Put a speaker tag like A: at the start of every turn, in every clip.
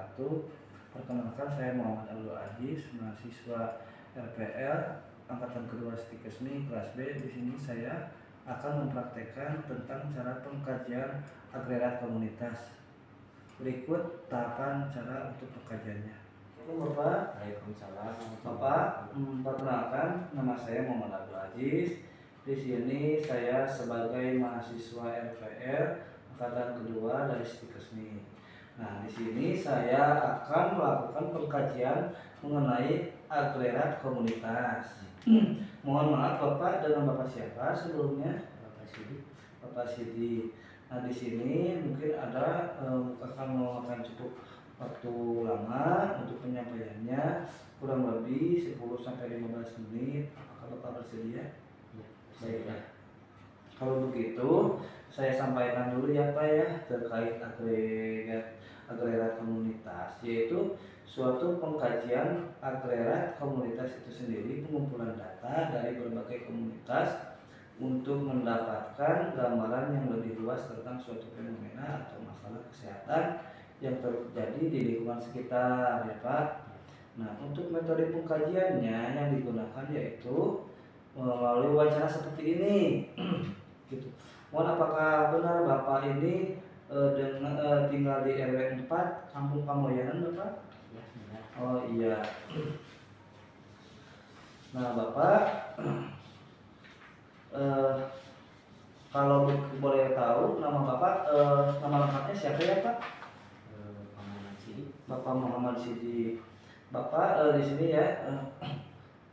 A: wabarakatuh. Perkenalkan, saya Muhammad Abdul Aziz, mahasiswa RPL angkatan kedua Stikesmi kelas B. Di sini saya akan mempraktekkan tentang cara pengkajian agregat komunitas. Berikut tahapan cara untuk pengkajiannya. Assalamualaikum Bapak.
B: Waalaikumsalam.
A: Bapak, perkenalkan, nama saya Muhammad Abdul Aziz. Di sini saya sebagai mahasiswa RPL angkatan kedua dari Stikesmi. Nah, di sini saya akan melakukan pengkajian mengenai agregat komunitas. Mohon maaf Bapak, dengan Bapak siapa sebelumnya?
B: Bapak Sidi.
A: Bapak Sidi. Nah, di sini mungkin ada akan memakan cukup waktu lama untuk penyampaiannya, kurang lebih 10-15 menit. Apakah Bapak bersedia?
B: Ya,
A: Baiklah. Kalau begitu, saya sampaikan dulu ya Pak ya terkait agregat komunitas, yaitu suatu pengkajian agregat komunitas itu sendiri, pengumpulan data dari berbagai komunitas untuk mendapatkan gambaran yang lebih luas tentang suatu fenomena atau masalah kesehatan yang terjadi di lingkungan sekitar ya Pak. Nah, untuk metode pengkajiannya yang digunakan yaitu melalui wawancara seperti ini. Gitu. Mohon apakah benar Bapak ini tinggal di RW 4 Kampung Pamoyanan Bapak?
B: Ya, benar.
A: Oh iya. Nah Bapak, kalau boleh tahu nama Bapak, nama lengkapnya siapa ya Pak?
B: Muhammad Sidi.
A: Bapak Muhammad Sidi. Bapak di sini ya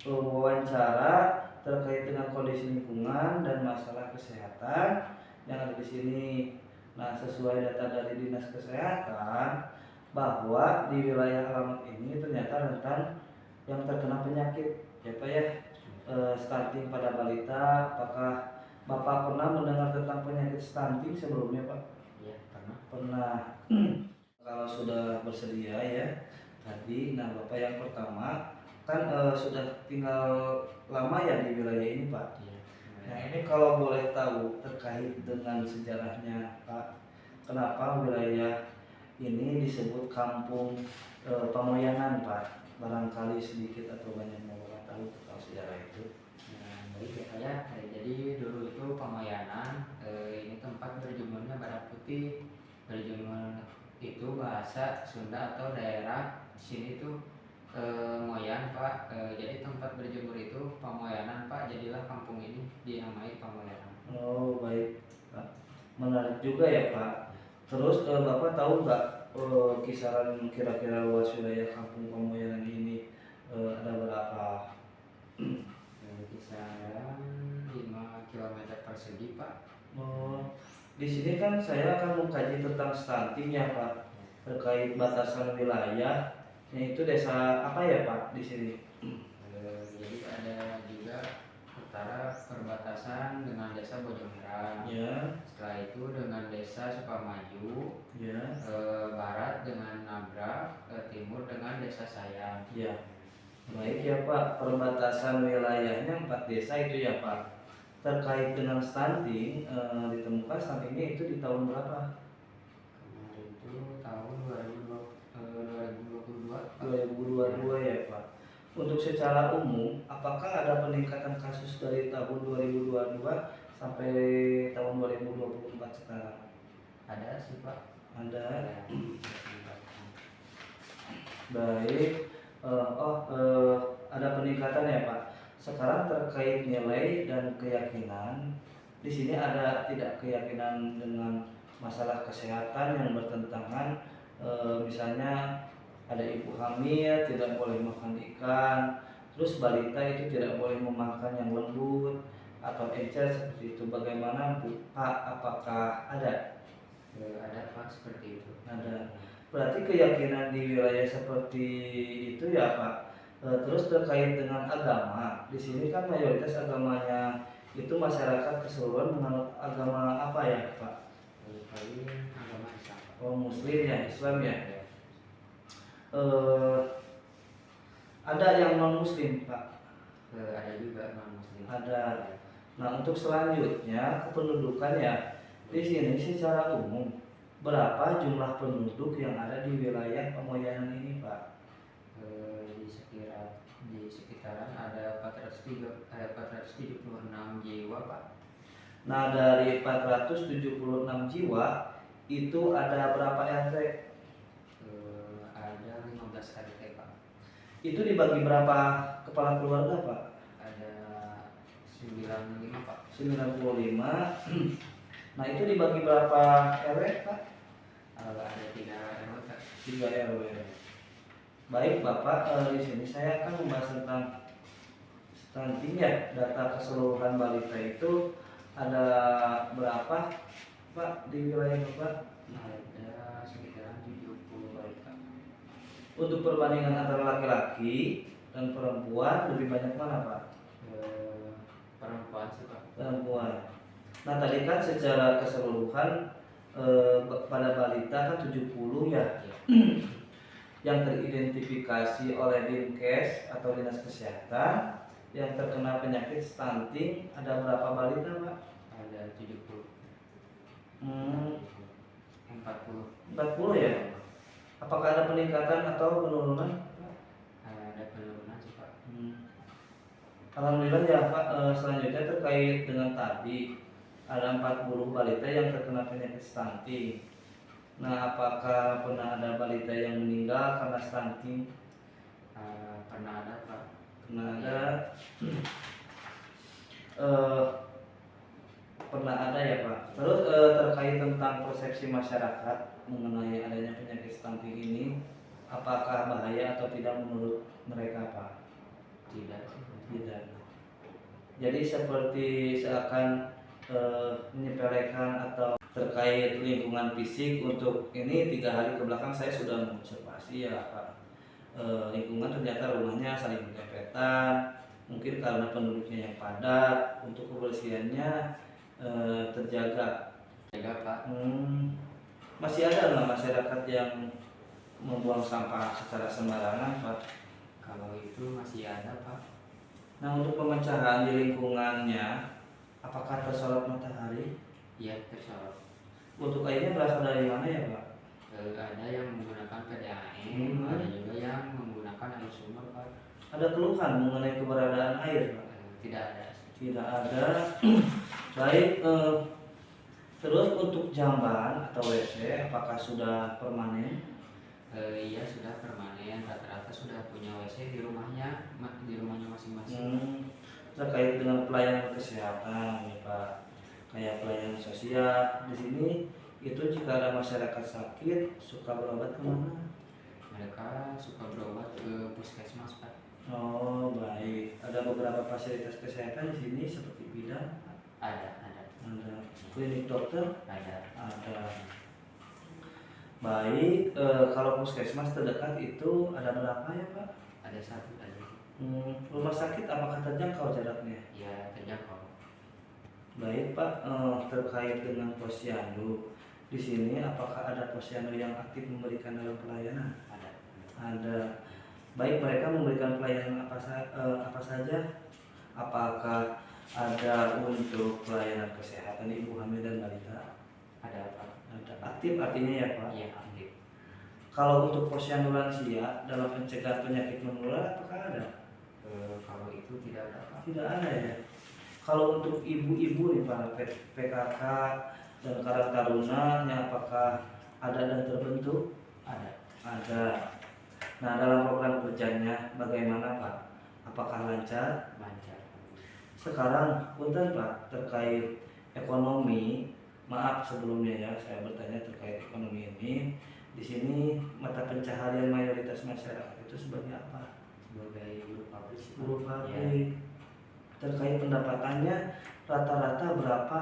A: wawancara terkait dengan kondisi lingkungan dan masalah kesehatan yang ada di sini. Nah, sesuai data dari Dinas Kesehatan bahwa di wilayah alamat ini ternyata rentan yang terkena penyakit ya Pak ya, stunting pada balita. Apakah Bapak pernah mendengar tentang penyakit stunting sebelumnya Pak?
B: Ya, pernah.
A: Pernah. Kalau sudah bersedia ya tadi, nah Bapak yang pertama kan sudah tinggal lama ya di wilayah ini Pak.
B: Ya.
A: Nah ini kalau boleh tahu terkait dengan sejarahnya Pak, kenapa wilayah ini disebut Kampung Pamoyanan Pak? Barangkali sedikit atau banyak yang Bapak tahu tentang sejarah itu.
B: Nah, baik ya Pak ya. Jadi dulu itu Pamoyanan, ini tempat berjemurnya bara putih. Berjemur itu bahasa Sunda atau daerah sini tuh Moyan Pak. Jadi tempat berjemur itu Pamoyanan Pak. Jadilah kampung ini dinamai Pamoyanan.
A: Oh baik Pak, menarik juga ya Pak. Terus Bapak tahu nggak kisaran kira-kira luas wilayah Kampung Pamoyanan ini ada berapa?
B: Kisaran 5 km persegi Pak.
A: Oh, di sini kan saya akan mengkaji tentang stunting ya Pak, terkait batasan wilayah. Itu desa apa ya Pak di sini?
B: Jadi ada juga utara perbatasan dengan desa Bojongmerah.
A: Ya.
B: Setelah itu dengan desa Sukamaju.
A: Ya.
B: Barat dengan Nabrak. Timur dengan desa Sayang.
A: Ya. Baik ya Pak, perbatasan wilayahnya 4 desa itu ya Pak. Terkait dengan stunting, ditemukan stuntingnya itu di tahun berapa?
B: Kemarin itu tahun 2022.
A: 2022 ya Pak. Untuk secara umum, apakah ada peningkatan kasus dari tahun 2022 sampai tahun 2024 sekarang?
B: Ada sih Pak.
A: Ada.
B: Ya.
A: Baik. Ada peningkatan ya Pak. Sekarang terkait nilai dan keyakinan, di sini ada tidak keyakinan dengan masalah kesehatan yang bertentangan, misalnya ada ibu hamil tidak boleh makan ikan, terus balita itu tidak boleh memakan yang lembut atau encer seperti itu. Bagaimana Pak? Apakah ada?
B: Ada Pak seperti itu.
A: Ada. Berarti keyakinan di wilayah seperti itu ya Pak. Terus terkait dengan agama, di sini kan mayoritas agamanya itu masyarakat keseluruhan menganut agama apa ya Pak?
B: Paling agama Islam.
A: Oh Muslim ya, Islam ya. Ada yang non Muslim Pak?
B: Ada juga non Muslim.
A: Ada. Nah untuk selanjutnya kependudukan ya, di sini secara umum berapa jumlah penduduk yang ada di wilayah Pamoyanan ini, Pak?
B: Di sekitaran ada 476 jiwa, Pak.
A: Nah, dari 476 jiwa itu ada berapa RT?
B: Ada 15 RT, Pak.
A: Itu dibagi berapa kepala keluarga, Pak?
B: Ada 95, Pak.
A: 95. Nah, itu dibagi berapa RW, Pak?
B: Ada 3 RW, Pak.
A: 3 RW. Baik, Bapak, di sini saya akan membahas tentang stunting ya. Data keseluruhan balita itu ada berapa, Pak, di wilayah Bapak?
B: Ada sekitaran 70 balita.
A: Untuk perbandingan antara laki-laki dan perempuan lebih banyak mana, Pak?
B: Perempuan sih, Pak.
A: Perempuan. Nah, tadi kan secara keseluruhan pada balita kan 70 ya.
B: Ya.
A: Yang teridentifikasi oleh Dinkes atau Dinas Kesehatan yang terkena penyakit stunting ada berapa balita, Pak?
B: Ada 70. 40.
A: 40 ya? Apakah ada peningkatan atau penurunan?
B: Ada penurunan sih, Pak.
A: Alhamdulillah ya, Pak. Selanjutnya terkait dengan tadi ada 40 balita yang terkena penyakit stunting. Nah, apakah pernah ada balita yang meninggal karena stunting?
B: Pernah ada, Pak.
A: Pernah ada. Pernah ada ya, Pak. Terus terkait tentang persepsi masyarakat mengenai adanya penyakit stunting ini, apakah bahaya atau tidak menurut mereka, Pak?
B: Tidak sih.
A: Tidak. Jadi seperti seakan menyepelekan atau terkait lingkungan fisik. Untuk ini 3 hari ke belakang saya sudah mengobservasi ya, Pak. Lingkungan ternyata rumahnya saling berdempetan, mungkin karena penduduknya yang padat. Untuk kebersihannya terjaga.
B: Pak.
A: Masih ada nggak masyarakat yang membuang sampah secara sembarangan, Pak?
B: Kalau itu masih ada, Pak.
A: Nah, untuk pemecahan di lingkungannya, apakah tersorot matahari?
B: Iya, tersorot.
A: Untuk airnya berasal dari mana ya, Pak?
B: Ada yang menggunakan PDAM, ada juga yang menggunakan air sumur, Pak.
A: Ada keluhan mengenai keberadaan air, Pak?
B: Tidak ada.
A: Tidak ada. Baik. Terus untuk jamban atau WC, apakah sudah permanen?
B: Iya, sudah permanen. Rata-rata sudah punya WC di rumahnya masing-masing.
A: Terkait dengan pelayanan kesehatan, ya, Pak, kayak pelayanan sosial di sini itu jika ada masyarakat sakit suka berobat kemana?
B: Mereka suka berobat ke puskesmas, Pak.
A: Oh, baik. Ada beberapa fasilitas kesehatan di sini seperti bidan.
B: Ada.
A: Ada klinik dokter.
B: Ada.
A: Baik. Kalau puskesmas terdekat itu ada berapa ya, Pak?
B: Ada 1 aja.
A: Rumah sakit apakah terjangkau jaraknya?
B: Ya, terjangkau.
A: Baik, Pak. Terkait dengan posyandu di sini, apakah ada posyandu yang aktif memberikan dalam pelayanan? Ada. Baik, mereka memberikan pelayanan apa saja? Apakah ada untuk pelayanan kesehatan ibu hamil dan balita?
B: Ada, Pak.
A: Ada. Aktif artinya ya, Pak?
B: Iya, aktif.
A: Kalau untuk posyandu lansia dalam pencegahan penyakit menular apakah ada?
B: Kalau itu tidak ada, Pak.
A: Tidak ada ya. Kalau untuk ibu-ibu nih, Pak, PKK dan Karang Taruna, apakah ada dan terbentuk?
B: Ada.
A: Ada. Nah, dalam program kerjanya bagaimana, Pak? Apakah lancar?
B: Lancar.
A: Sekarang, punten, Pak, terkait ekonomi. Maaf sebelumnya ya, saya bertanya terkait ekonomi ini. Di sini mata pencaharian mayoritas masyarakat itu sebagai apa?
B: Sebagai guru pabrik.
A: Guru pabrik. Terkait pendapatannya rata-rata berapa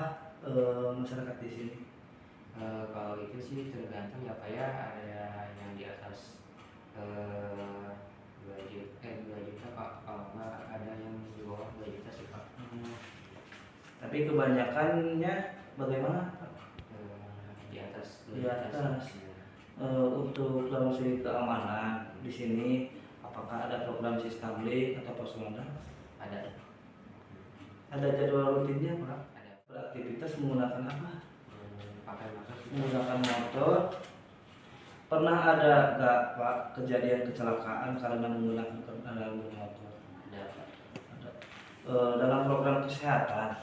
A: masyarakat di sini?
B: Kalau itu sih tergantung ya, Pak ya. Ada yang di atas 2 juta, Pak. Kalau enggak ada yang di bawah 2 juta sih, Pak.
A: Tapi kebanyakannya bagaimana, Pak?
B: Di atas 2
A: Di
B: juta
A: atas.
B: sih.
A: Untuk dalam segi keamanan di sini, apakah ada program sistemik atau posmonda?
B: Ada.
A: Ada jadwal rutinnya, Pak?
B: Ada.
A: Beraktivitas menggunakan apa?
B: memakai motor sih, Pak.
A: Menggunakan motor. Pernah ada nggak Pak kejadian kecelakaan karena menggunakan kendaraan bermotor?
B: Ada, Pak.
A: Ada. Dalam program kesehatan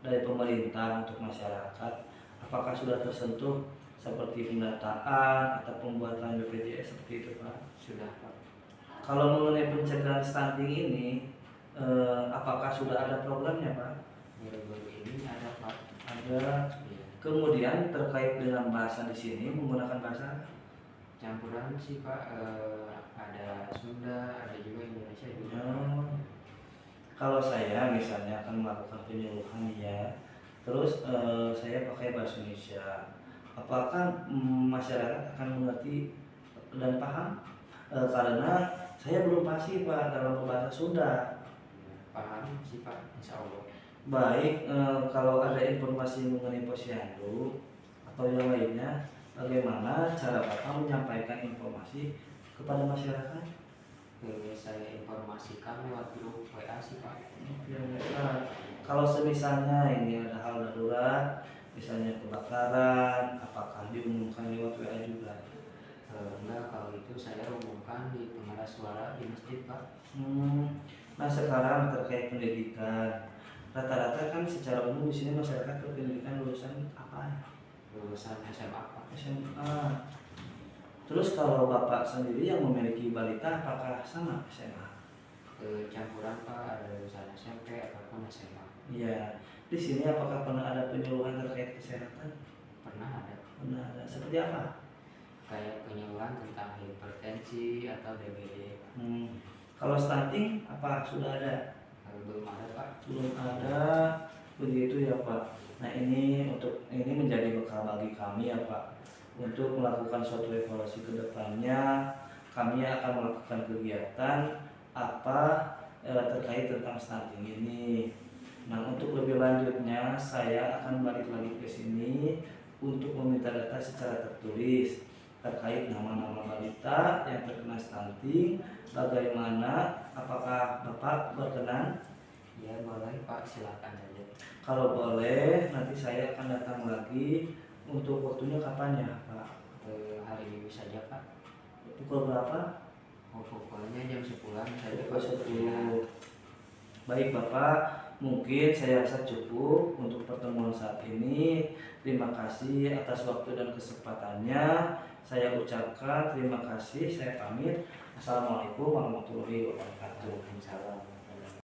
A: dari pemerintah untuk masyarakat, apakah sudah tersentuh seperti pendataan atau pembuatan BPJS seperti itu Pak?
B: Sudah, Pak.
A: Kalau mengenai pencegahan stunting ini, apakah sudah ada programnya Pak?
B: Baru-baru ini ada, Pak.
A: Ada.
B: Iya.
A: Kemudian terkait dengan bahasa di sini menggunakan bahasa
B: Campuran sih, Pak. Ada Sunda, ada juga Indonesia juga.
A: Oh. Kalau saya misalnya akan melakukan penyuluhan ya, terus saya pakai bahasa Indonesia, apakah masyarakat akan mengerti dan paham? Karena saya belum pasti Pak dalam bahasa Sunda.
B: Paham sih, Pak, insya Allah.
A: Baik, kalau ada informasi mengenai posyandu atau yang lainnya, bagaimana cara Bapak menyampaikan informasi kepada masyarakat?
B: Saya informasikan lewat grup WA sih, Pak.
A: Ya, kalau semisalnya ini ada hal darurat, misalnya kebakaran, apakah diumumkan lewat WA juga?
B: Enggak, kalau itu saya umumkan di pengeras suara di masjid, Pak.
A: Nah sekarang terkait pendidikan, rata-rata kan secara umum di sini masyarakat berpendidikan lulusan apa?
B: Lulusan SMA, Pak.
A: SMA. Terus kalau Bapak sendiri yang memiliki balita, apakah sama SMA?
B: Campuran, Pak, ada lulusan SMP ataupun SMA.
A: Iya. Di sini apakah pernah ada penyuluhan terkait kesehatan?
B: Pernah ada.
A: Pernah ada. Seperti apa?
B: Kayak penyuluhan tentang hipertensi atau DBD.
A: Kalau stunting apa sudah ada?
B: Belum ada, Pak.
A: Belum ada. Begitu ya Pak. Nah ini menjadi bekal bagi kami ya Pak, untuk melakukan suatu evaluasi ke depannya. Kami akan melakukan kegiatan apa terkait tentang stunting ini. Nah untuk lebih lanjutnya saya akan balik lagi ke sini untuk meminta data secara tertulis terkait nama-nama balita yang terkena stunting. Bagaimana? Apakah Bapak berkenan?
B: Ya boleh, Pak, silakan saja.
A: Kalau boleh, nanti saya akan datang lagi. Untuk waktunya kapan ya Pak?
B: Hari ini saja, Pak.
A: Pukul berapa?
B: Pokoknya jam 10-an saja,
A: Pukul
B: Pak.
A: 10. Baik Bapak, mungkin saya rasa cukup untuk pertemuan saat ini. Terima kasih atas waktu dan kesempatannya. Saya ucapkan terima kasih. Saya pamit. Assalamualaikum warahmatullahi wabarakatuh.
B: Waalaikumsalam.